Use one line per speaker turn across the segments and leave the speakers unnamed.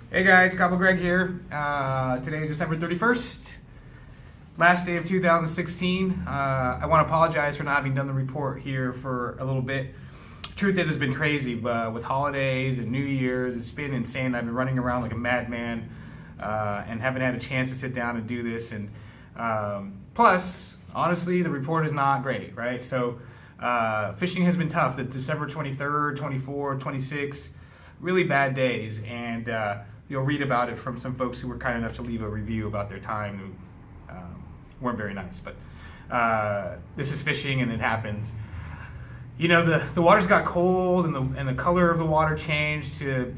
Hey guys, Cabo Greg here. Today is December 31st, last day of 2016. I want to apologize for not having done the report here for a little bit. Truth is, it's been crazy with holidays and New Year's. It's been insane. I've been running around like a madman and haven't had a chance to sit down and do this. And plus, honestly, the report is not great, right? So fishing has been tough. The December 23rd, 24th, 26th, really bad days. And you'll read about it from some folks who were kind enough to leave a review about their time who weren't very nice. But this is fishing and it happens. You know, the waters got cold and the color of the water changed to,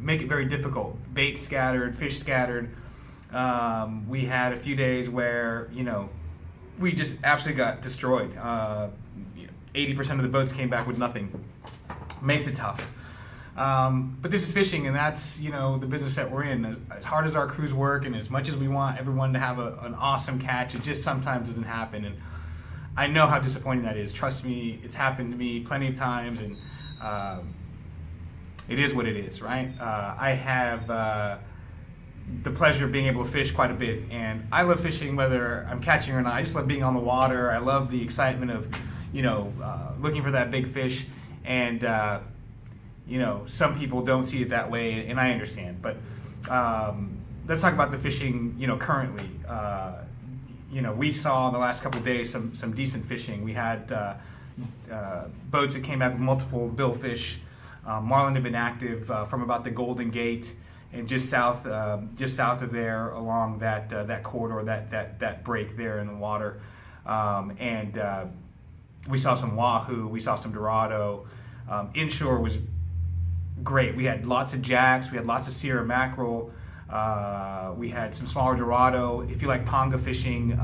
make it very difficult. Bait scattered, fish scattered. We had a few days where, we just absolutely got destroyed. 80% of the boats came back with nothing. Makes it tough. But this is fishing, and that's the business that we're in. As hard as our crews work, and as much as we want everyone to have an awesome catch, it just sometimes doesn't happen. And I know how disappointing that is. Trust me, it's happened to me plenty of times, and it is what it is, right? I have the pleasure of being able to fish quite a bit, and I love fishing whether I'm catching or not. I just love being on the water. I love the excitement of looking for that big fish, and some people don't see it that way, and I understand. But let's talk about the fishing, currently. We saw in the last couple of days some decent fishing. We had boats that came back with multiple billfish. Marlin had been active from about the Golden Gate and just south of there along that corridor, that break there in the water. We saw some wahoo, we saw some dorado. Inshore was great. We had lots of jacks, we had lots of Sierra mackerel, we had some smaller dorado. If you like ponga fishing,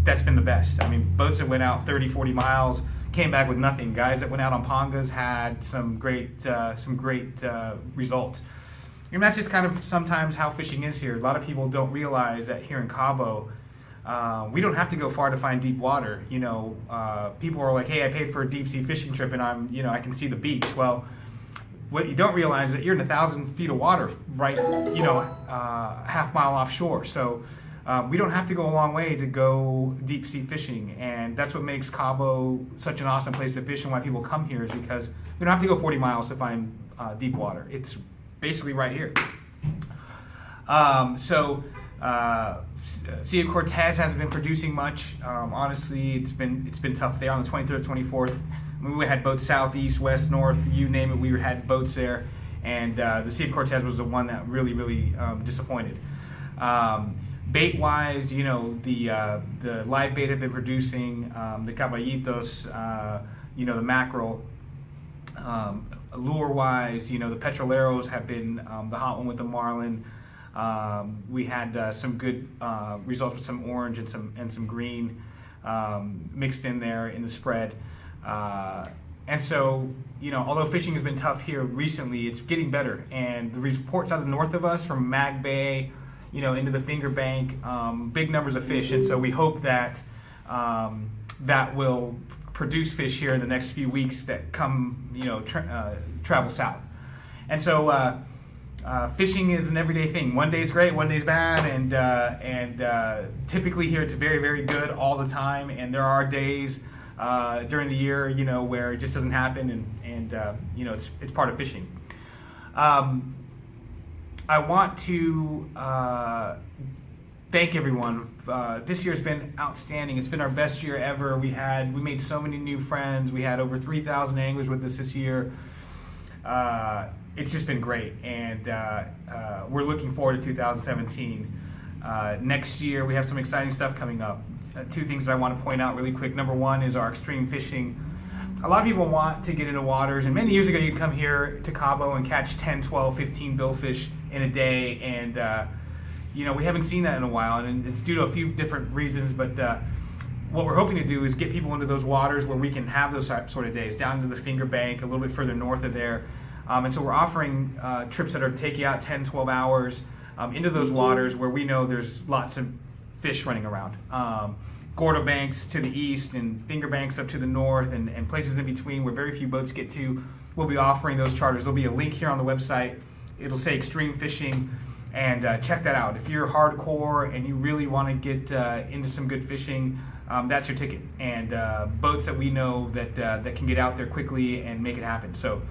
that's been the best. I mean, boats that went out 30, 40 miles came back with nothing. Guys that went out on pongas had some great results. And that's just kind of sometimes how fishing is here. A lot of people don't realize that here in Cabo, we don't have to go far to find deep water. People are like, hey, I paid for a deep sea fishing trip and I can see the beach. Well, what you don't realize is that you're in 1,000 feet of water, right, half mile offshore. So we don't have to go a long way to go deep sea fishing. And that's what makes Cabo such an awesome place to fish, and why people come here is because we don't have to go 40 miles to find deep water. It's basically right here. Sea of Cortez hasn't been producing much. Honestly, it's been tough there on the 23rd, 24th. We had boats southeast, west, north, you name it. We had boats there, and the Sea of Cortez was the one that really disappointed. Bait-wise, the live bait have been producing, the caballitos, the mackerel. Lure-wise, the petroleros have been the hot one with the marlin. We had some good results with some orange and some green mixed in there in the spread. And so, although fishing has been tough here recently, it's getting better. And the reports out of the north of us from Mag Bay, into the Finger Bank, big numbers of fish. And so we hope that that will produce fish here in the next few weeks that come, travel south. And so fishing is an everyday thing. One day is great, one day is bad, and typically here it's very, very good all the time. And there are days during the year, where it just doesn't happen, and it's part of fishing. I want to thank everyone. This year's been outstanding. It's been our best year ever. We made so many new friends. We had over 3,000 anglers with us this year. It's just been great, and we're looking forward to 2017. Next year, we have some exciting stuff coming up. Two things that I want to point out really quick. Number one is our extreme fishing. A lot of people want to get into waters, and many years ago you could come here to Cabo and catch 10, 12, 15 billfish in a day, and we haven't seen that in a while, and it's due to a few different reasons, but what we're hoping to do is get people into those waters where we can have those sort of days, down to the Finger Bank, a little bit further north of there. And so we're offering trips that are taking out 10, 12 hours into those waters where we know there's lots of fish running around. Gordo Banks to the east and Finger Banks up to the north, and places in between where very few boats get to. We'll be offering those charters. There'll be a link here on the website It'll say extreme fishing, and check that out. If you're hardcore and you really want to get into some good fishing, that's your ticket. And boats that we know that can get out there quickly and make it happen. So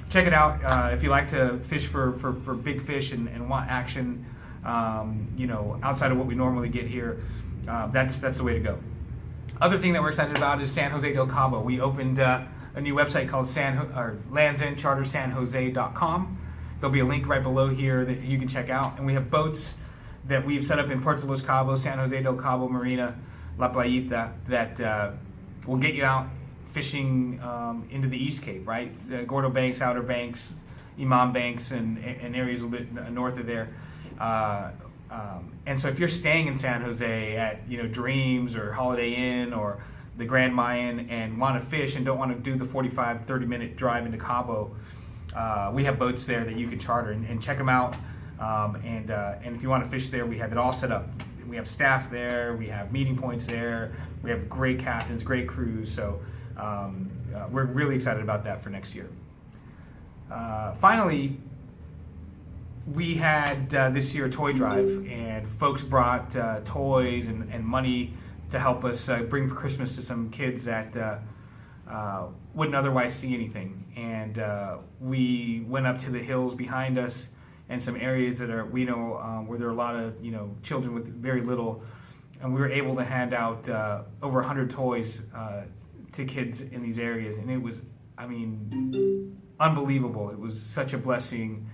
check it out. If you like to fish for big fish and want action, outside of what we normally get here, that's the way to go. Other thing that we're excited about is San Jose del Cabo. We opened a new website called landsendchartersanjose.com. There'll be a link right below here that you can check out. And we have boats that we've set up in Puerto Los Cabos, San Jose del Cabo Marina, La Playita, that will get you out fishing into the East Cape, right? Gordo Banks, Outer Banks, Imam Banks, and areas a little bit north of there. And so if you're staying in San Jose at Dreams or Holiday Inn or the Grand Mayan and want to fish and don't want to do the 30-minute drive into Cabo, we have boats there that you can charter and check them out. And if you want to fish there, we have it all set up. We have staff there, we have meeting points there, we have great captains, great crews. So we're really excited about that for next year. Finally, we had this year a toy drive, and folks brought toys and money to help us bring Christmas to some kids that wouldn't otherwise see anything. And we went up to the hills behind us and some areas that we know where there are a lot of children with very little, and we were able to hand out over 100 toys to kids in these areas, and it was, unbelievable. It was such a blessing.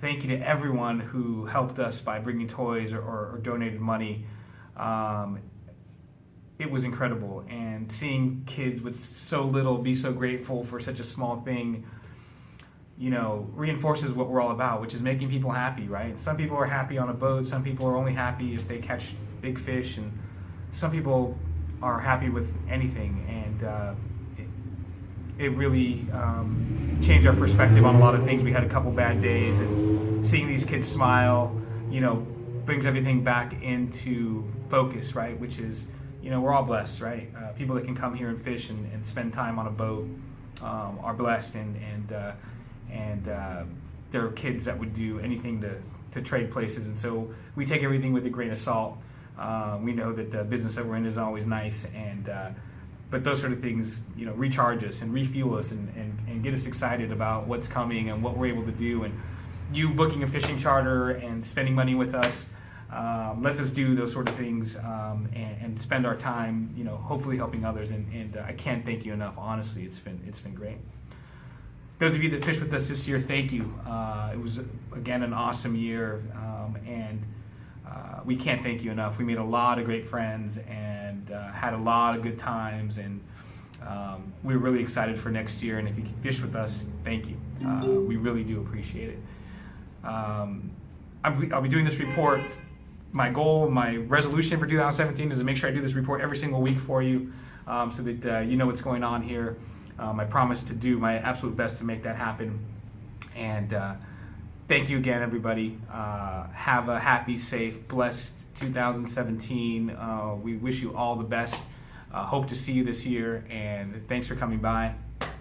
Thank you to everyone who helped us by bringing toys or donated money. It was incredible, and seeing kids with so little be so grateful for such a small thing, reinforces what we're all about, which is making people happy, right? Some people are happy on a boat, some people are only happy if they catch big fish, and some people are happy with anything, and it really changed our perspective on a lot of things. We had a couple bad days, and seeing these kids smile, brings everything back into focus, right? Which is, we're all blessed, right? People that can come here and fish and spend time on a boat are blessed, and there are kids that would do anything to trade places, and so we take everything with a grain of salt. We know that the business that we're in is always nice, but those sort of things, recharge us and refuel us and get us excited about what's coming and what we're able to do. And you booking a fishing charter and spending money with us lets us do those sort of things and spend our time, hopefully helping others. And I can't thank you enough. Honestly, it's been great. Those of you that fished with us this year, thank you. It was, again, an awesome year, and we can't thank you enough. We made a lot of great friends and had a lot of good times, and we're really excited for next year. And if you can fish with us, thank you. We really do appreciate it. I'll be doing this report. My goal, my resolution for 2017 is to make sure I do this report every single week for you, so that you know what's going on here. I promise to do my absolute best to make that happen. And thank you again, everybody. Have a happy, safe, blessed 2017. We wish you all the best. Hope to see you this year, and thanks for coming by.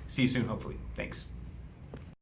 See you soon, hopefully. Thanks.